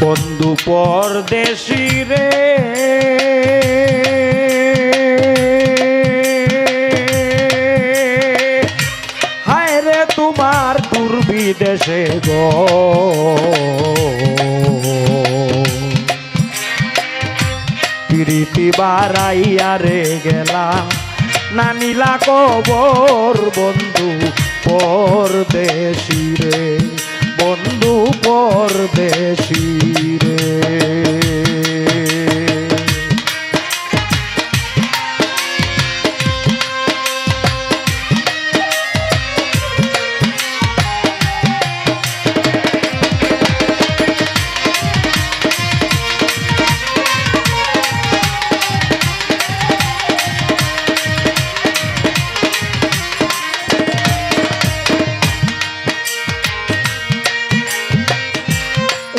বন্ধু পরদেশী রে হায় রে তোমার দূর বিদেশে গো প্রীতি বাড়াইয়া রে গেলা না নীলা কবর বন্ধু পরদেশী রে বন্ধু পরদেশী রে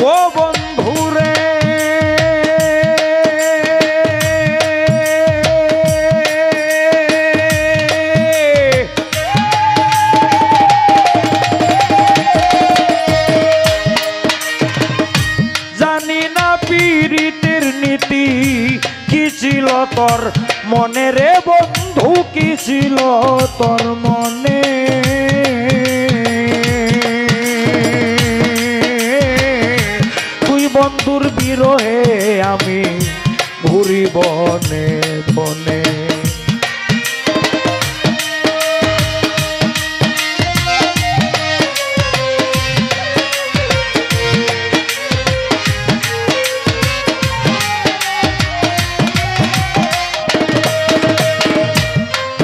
ও বন্ধুরে জানি না পীড়িতের নীতি কি ছিল তোর মনে রে বন্ধু কি ছিল তোর মনে বন্ধুর বিরহে আমি ঘুরি বনে বনে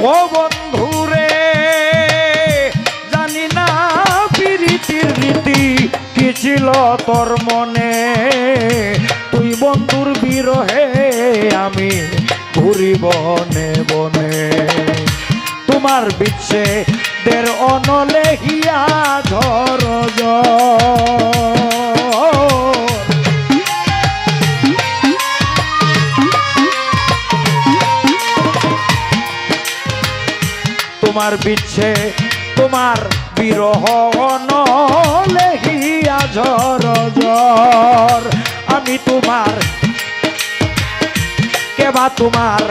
ও বন্ধুরে জানি না প্রীতির রীতি কি ছিল তোর মনে তুই বন্ধুর বিরহে আমি ঘুরি বনে বনে তোমার বিচ্ছেদের অনলে হিয়া ঝর তোমার বিচ্ছে তোমার বিরহ অনলে হিয়া ঝর ঝর আমি তোমার কেবা তোমার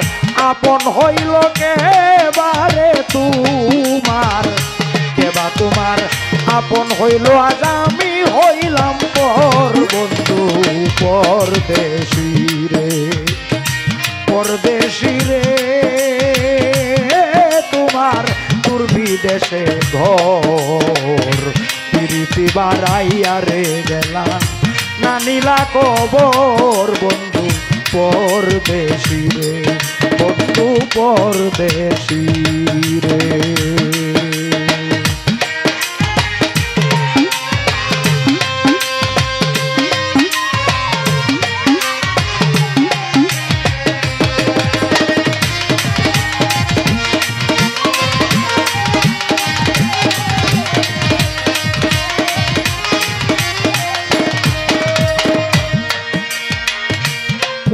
আপন হইল কেবারে তোমার কেবা তোমার আপন হইল আজ আমি হইলাম পর বন্ধু পরদেশী রে পরদেশী রে তোমার দূর বিদেশে ঘর প্রীতি বাড়াইয়া রে গেলা না নীলা কবর বন্ধু পরদেশী রে বন্ধু পরদেশী রে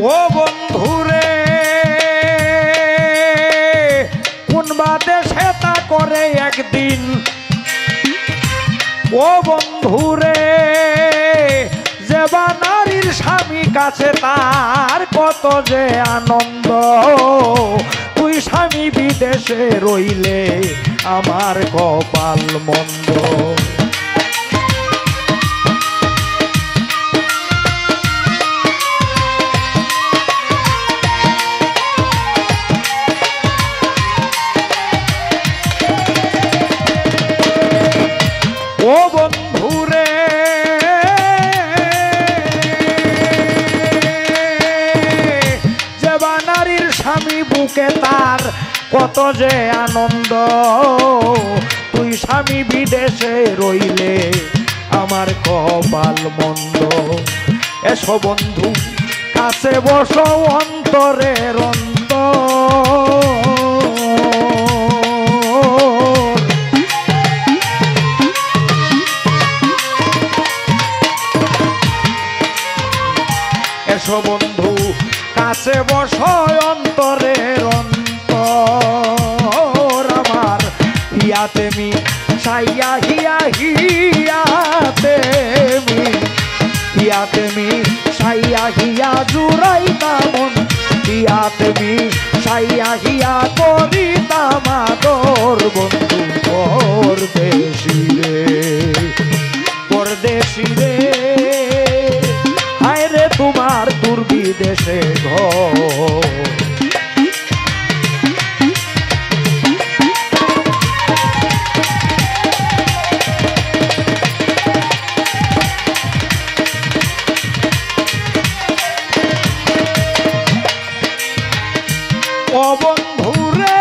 ও বন্ধুরে কোন বাদেশে তা করে একদিন ও বন্ধুরে যে বা নারীর স্বামী কাছে তার কত যে আনন্দ তুই স্বামী বিদেশে রইলে আমার কপাল মন্দ ও বন্ধুরে যে বা নারীর স্বামী বুকে তার কত যে আনন্দ তুই স্বামী বিদেশে রইলে আমার কপাল মন্দ এসো বন্ধু কাছে বসো অন্তরের অন্তর এসো বন্ধু কাছে বসো অন্তরের অন্তর আমার হিয়াতে মি সাইয়া হিয়া হিয়াতে মি সাইয়া হিয়া জুড়াইতাম মন দিয়াতে সাইয়া হিয়া করিতাম আদর বন্ধু পরদেশী রে পরদেশী রে হায় রে তোমার দুর্বিদেশে ঘর ও বন্ধুরে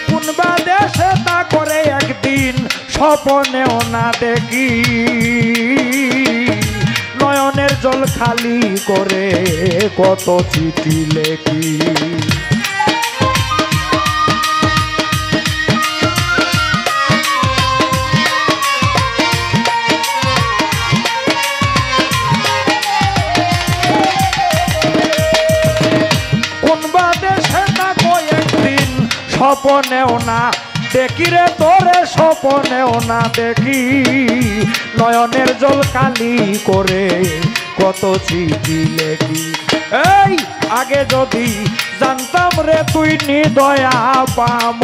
কোনবা দেশে তা করে একদিন স্বপনেও না দেখি নয়নের জল খালি করে কত চিঠি লেখি স্বপনেও না দেখি রে তোরে স্বপনেও না দেখি নয়নের জল কালি করে কত চিঠি লেখি এই আগে যদি জানতাম রে তুই নিদয়া পাম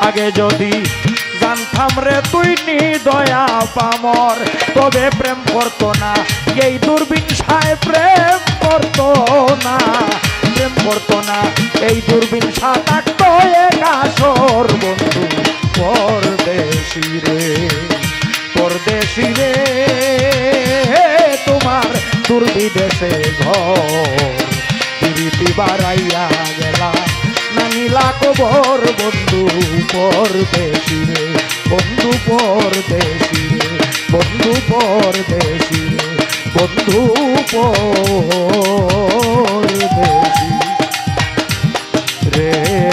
আগে যদি জানতাম রে তুই নিদয়া পামর তবে প্রেম করতো না এই দুর্বিনসায় প্রেম করতো না প্রেম করতো না এই দুর্বিনসা থাকতো একাশর বন্ধু পরদেশী রে তোমার দুর্বিদেশে ঘর প্রীতি বাড়াইয়া গেলা নানিলা কবর বন্ধু পরদেশী রে বন্ধু পরদেশী রে বন্ধু পরদেশী রে বন্ধু পরদেশী রে